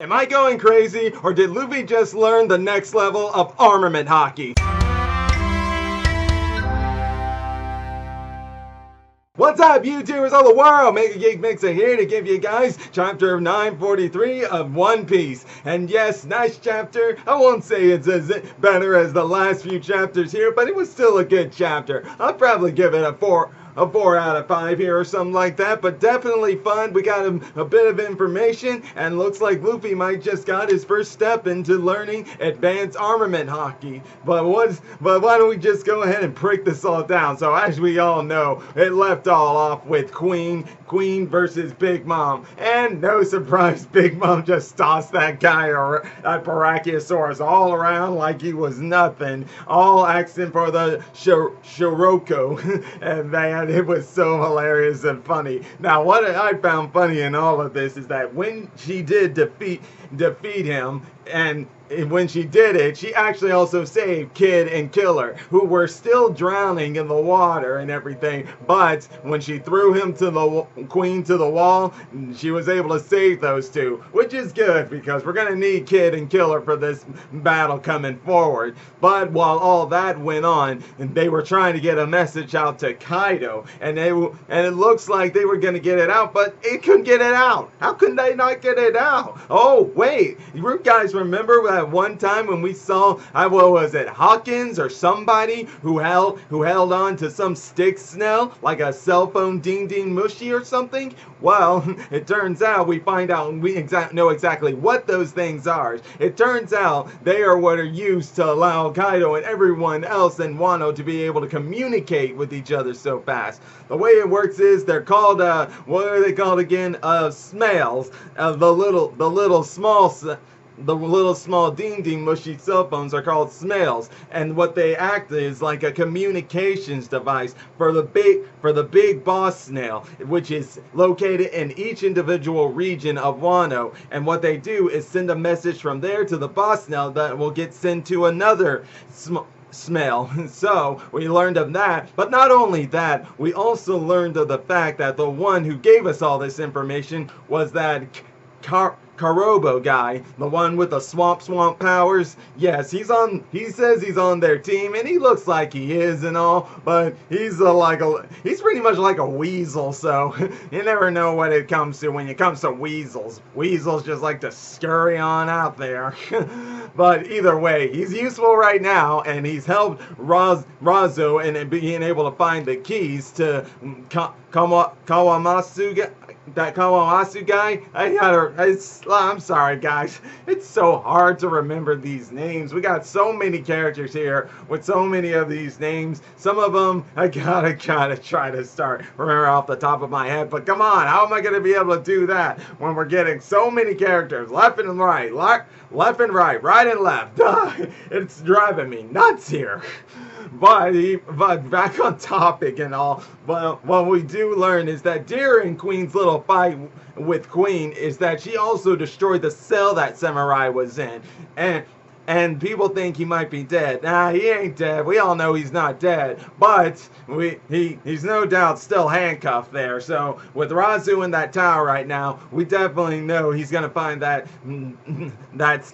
Am I going crazy, or did Luffy just learn the next level of armament haki? What's up, YouTubers of the world? MegaGeekMixer here to give you guys chapter 943 of One Piece. And yes, nice chapter. I won't say it's as better as the last few chapters here, but it was still a good chapter. I'll probably give it a 4 out of 5 here or something like that, but definitely fun. We got a bit of information, and looks like Luffy might just got his first step into learning Advance Armament Haki. But why don't we just go ahead and break this all down? So as we all know, it left all off with Queen versus Big Mom, and no surprise, Big Mom just tossed that guy or that Brachiosaurus all around like he was nothing, all asking for the Shiroko, and man, it was so hilarious and funny. Now, what I found funny in all of this is that when she did defeat him, and when she did it, she actually also saved Kid and Killer, who were still drowning in the water and everything. But when she threw him to the Queen to the wall, she was able to save those two, which is good because we're gonna need Kid and Killer for this battle coming forward. But while all that went on, they were trying to get a message out to Kaido, and it looks like they were gonna get it out, but it couldn't get it out. How could they not get it out? Oh wait, you guys remember that one time when we saw, what was it, Hawkins or somebody who held on to some stick snail like a cell phone ding mushy or something? Well, it turns out we find out and we know exactly what those things are. It turns out they are what are used to allow Kaido and everyone else in Wano to be able to communicate with each other so fast. The way it works is they're called, what are they called again? Smails. The little small ding mushy cell phones are called smails, and what they act is like a communications device for the big boss snail, which is located in each individual region of Wano. And what they do is send a message from there to the boss snail that will get sent to another smell. So we learned of that, but not only that, we also learned of the fact that the one who gave us all this information was that Karobo guy, the one with the swamp powers. Yes, he says he's on their team, and he looks like he is and all, but he's pretty much like a weasel, so you never know what it comes to when it comes to weasels. Weasels just like to scurry on out there. But either way, he's useful right now, and he's helped Razo in being able to find the keys to Kawamatsu. That Kawamatsu guy, I'm sorry guys, it's so hard to remember these names. We got so many characters here with so many of these names. Some of them I gotta try to remember off the top of my head, but come on, how am I gonna be able to do that when we're getting so many characters left and right, left and right and left? It's driving me nuts here. But back on topic and all, well, what we do learn is that during Queen's little fight with Queen is that she also destroyed the cell that Samurai was in, and people think he might be dead. Nah, he ain't dead. We all know he's not dead, but he's no doubt still handcuffed there. So with Razu in that tower right now, we definitely know he's gonna find that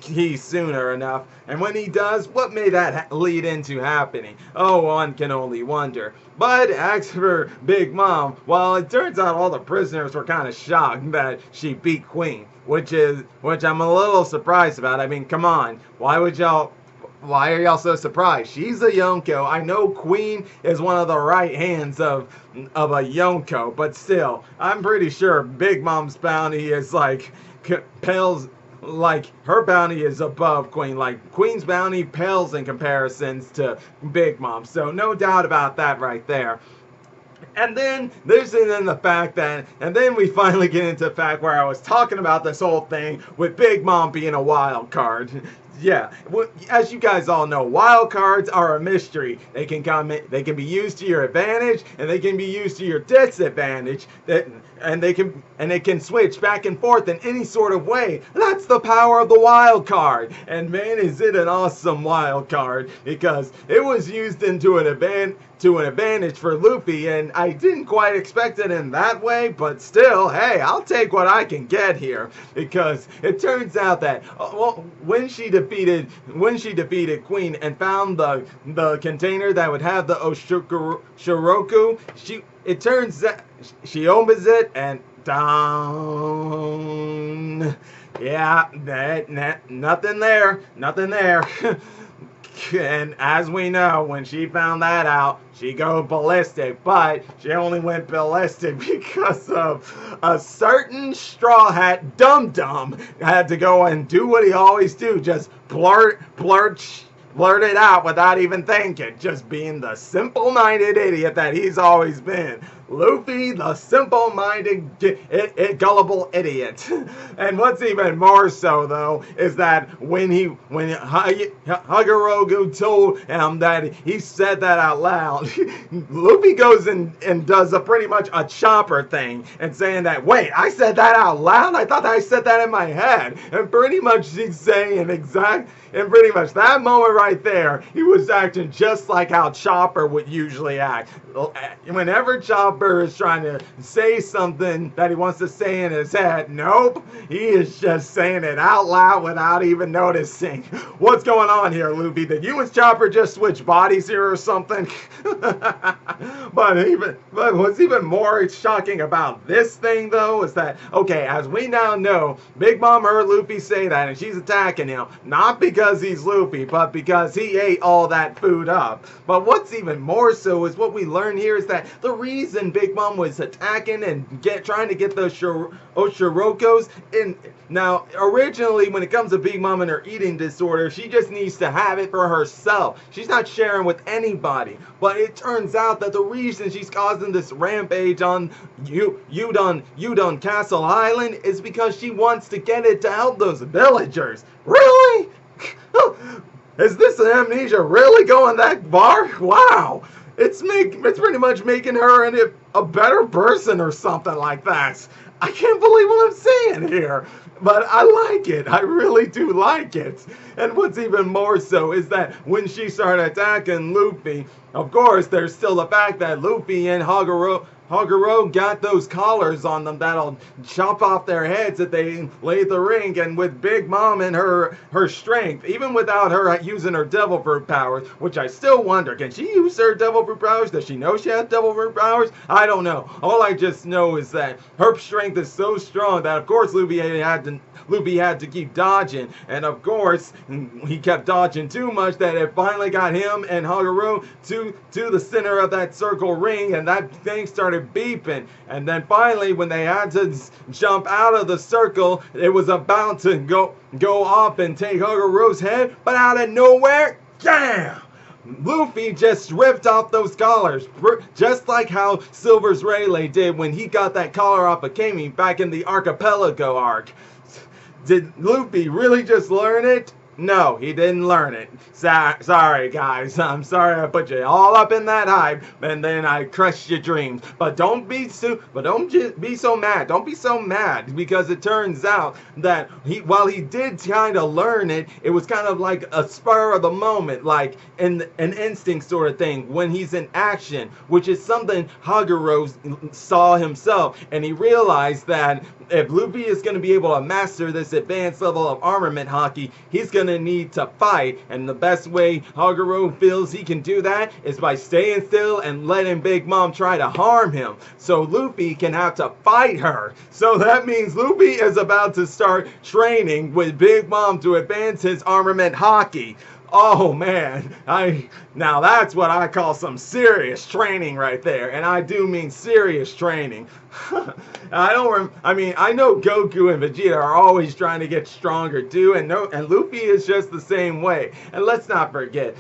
key sooner enough. And when he does, what may that lead into happening? Oh, one can only wonder. But as for Big Mom, well, it turns out all the prisoners were kind of shocked that she beat Queen, which I'm a little surprised about. I mean, come on, why are y'all so surprised? She's a Yonko. I know Queen is one of the right hands of a Yonko, but still, I'm pretty sure Big Mom's bounty is her bounty is above Queen. Like, Queen's bounty pales in comparisons to Big Mom. So no doubt about that right there. And then there's the fact that, and then we finally get into the fact where I was talking about this whole thing with Big Mom being a wild card. Yeah, as you guys all know, wild cards are a mystery. They can be used to your advantage, and they can be used to your disadvantage. And they can switch back and forth in any sort of way. That's the power of the wild card. And man, is it an awesome wild card, because it was used to an advantage for Luffy, and I didn't quite expect it in that way, but still, hey, I'll take what I can get here, because it turns out that well, when she defeated Queen and found the container that would have the Oshiroku, it turns out she opens it and down. Yeah, nothing there. And as we know, when she found that out, she goes ballistic. But she only went ballistic because of a certain Straw Hat dum-dum had to go and do what he always do, just blurt it out without even thinking, just being the simple-minded idiot that he's always been. Luffy, the simple-minded, gullible idiot. And what's even more so, though, is that when Hagorogu told him that he said that out loud, Luffy goes and does pretty much a Chopper thing and saying that, wait, I said that out loud? I thought I said that in my head. And pretty much he's saying and pretty much that moment right there, he was acting just like how Chopper would usually act. Whenever Chopper is trying to say something that he wants to say in his head, nope, he is just saying it out loud without even noticing. What's going on here, Luffy? Did you and Chopper just switch bodies here or something? But what's even more shocking about this thing, though, is that, okay, as we now know, Big Mom heard Luffy say that, and she's attacking him, not because he's Luffy, but because he ate all that food up. But what's even more so is what we learn here is that the reason Big Mom was attacking and trying to get those Oshirokos in. Now, originally, when it comes to Big Mom and her eating disorder, she just needs to have it for herself. She's not sharing with anybody. But it turns out that the reason she's causing this rampage on Udon Castle Island is because she wants to get it to help those villagers. Really? Is this amnesia really going that far? Wow. It's pretty much making her a better person or something like that. I can't believe what I'm saying here. But I like it. I really do like it. And what's even more so is that when she started attacking Luffy, of course, there's still the fact that Luffy and Hagoro got those collars on them that'll chop off their heads if they lay the ring. And with Big Mom and her strength, even without her using her devil fruit powers, which I still wonder, can she use her devil fruit powers? Does she know she has devil fruit powers? I don't know. All I just know is that her strength is so strong that, of course, Luffy had to keep dodging. And of course, he kept dodging too much that it finally got him and Hagoro to the center of that circle ring, and that thing started beeping. And then finally, when they had to jump out of the circle, it was about to go off and take Hagoro's head, but out of nowhere, damn! Luffy just ripped off those collars, just like how Silver's Rayleigh did when he got that collar off of Kami back in the Archipelago arc. Did Luffy really just learn it? No, he didn't learn it. Sorry, guys. I'm sorry I put you all up in that hype, and then I crushed your dreams. But don't be so mad. Don't be so mad, because it turns out that while he did kind of learn it, it was kind of like a spur of the moment, like an instinct sort of thing when he's in action, which is something Hagoro saw himself, and he realized that if Luffy is going to be able to master this advanced level of armament haki, he's going to need to fight, and the best way Hagoro feels he can do that is by staying still and letting Big Mom try to harm him, so Luffy can have to fight her. So that means Luffy is about to start training with Big Mom to advance his armament haki. Oh man, now that's what I call some serious training right there, and I do mean serious training. I know Goku and Vegeta are always trying to get stronger too, and Luffy is just the same way. And let's not forget,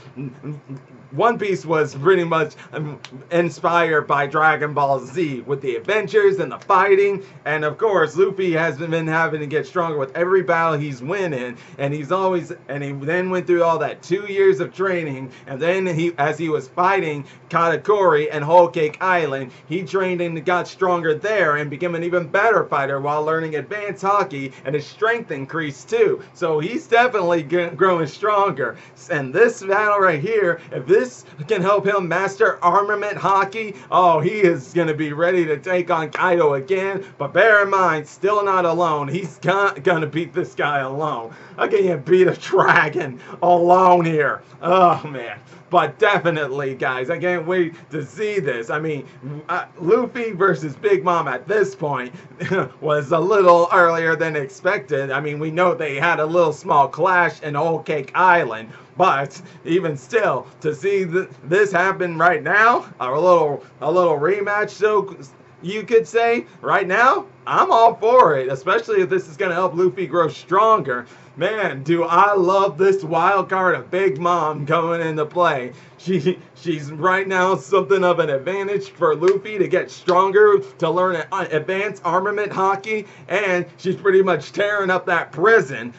One Piece was pretty much inspired by Dragon Ball Z with the adventures and the fighting, and of course Luffy has been having to get stronger with every battle he's winning, and he then went through all that 2 years of training, and then as he was fighting Katakuri and Whole Cake Island, he trained and got stronger there and became an even better fighter while learning advanced haki, and his strength increased too. So he's definitely growing stronger. And this battle right here, if this this can help him master Armament Haki, oh, he is going to be ready to take on Kaido again. But bear in mind, still not alone. He's not going to beat this guy alone. I can't beat a dragon alone here. Oh, man. But definitely, guys, I can't wait to see this. I mean, Luffy versus Big Mom at this point was a little earlier than expected. I mean, we know they had a little small clash in Whole Cake Island. But even still, to see this happen right now, a little rematch, so you could say, right now, I'm all for it. Especially if this is going to help Luffy grow stronger. Man, do I love this wild card of Big Mom coming into play. She's right now something of an advantage for Luffy to get stronger, to learn Advance Armament Haki, and she's pretty much tearing up that prison.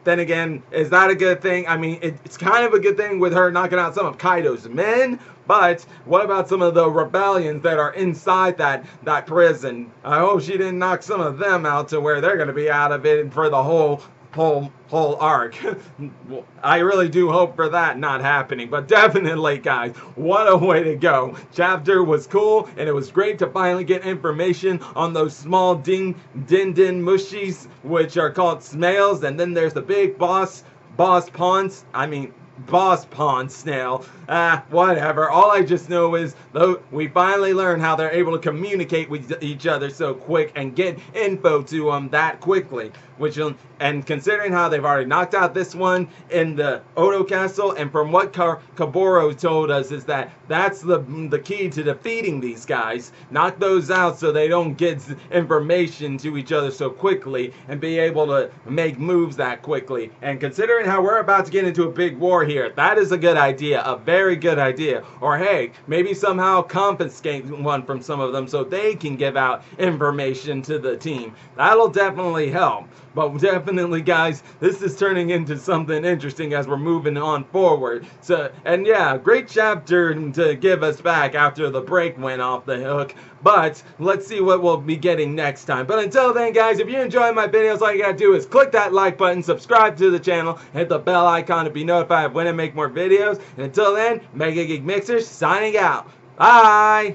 Then again, is that a good thing? I mean, it's kind of a good thing with her knocking out some of Kaido's men, but what about some of the rebellions that are inside that prison? I hope she didn't knock some of them out to where they're going to be out of it for the whole arc. I really do hope for that not happening. But definitely, guys, what a way to go. Chapter was cool, and it was great to finally get information on those small din mushies, which are called snails. And then there's the big boss pond snail. Whatever. All I just know is, though, we finally learned how they're able to communicate with each other so quick and get info to them that quickly. And considering how they've already knocked out this one in the Odo Castle, and from what Kaburo told us is that that's the key to defeating these guys. Knock those out so they don't get information to each other so quickly and be able to make moves that quickly. And considering how we're about to get into a big war here, that is a good idea, a very good idea. Or hey, maybe somehow confiscate one from some of them so they can give out information to the team. That'll definitely help. But definitely, guys, this is turning into something interesting as we're moving on forward. So, and yeah, great chapter to give us back after the break went off the hook. But let's see what we'll be getting next time. But until then, guys, if you enjoy my videos, all you gotta do is click that like button, subscribe to the channel, hit the bell icon to be notified when I make more videos. And until then, MegaGeekMixer signing out. Bye!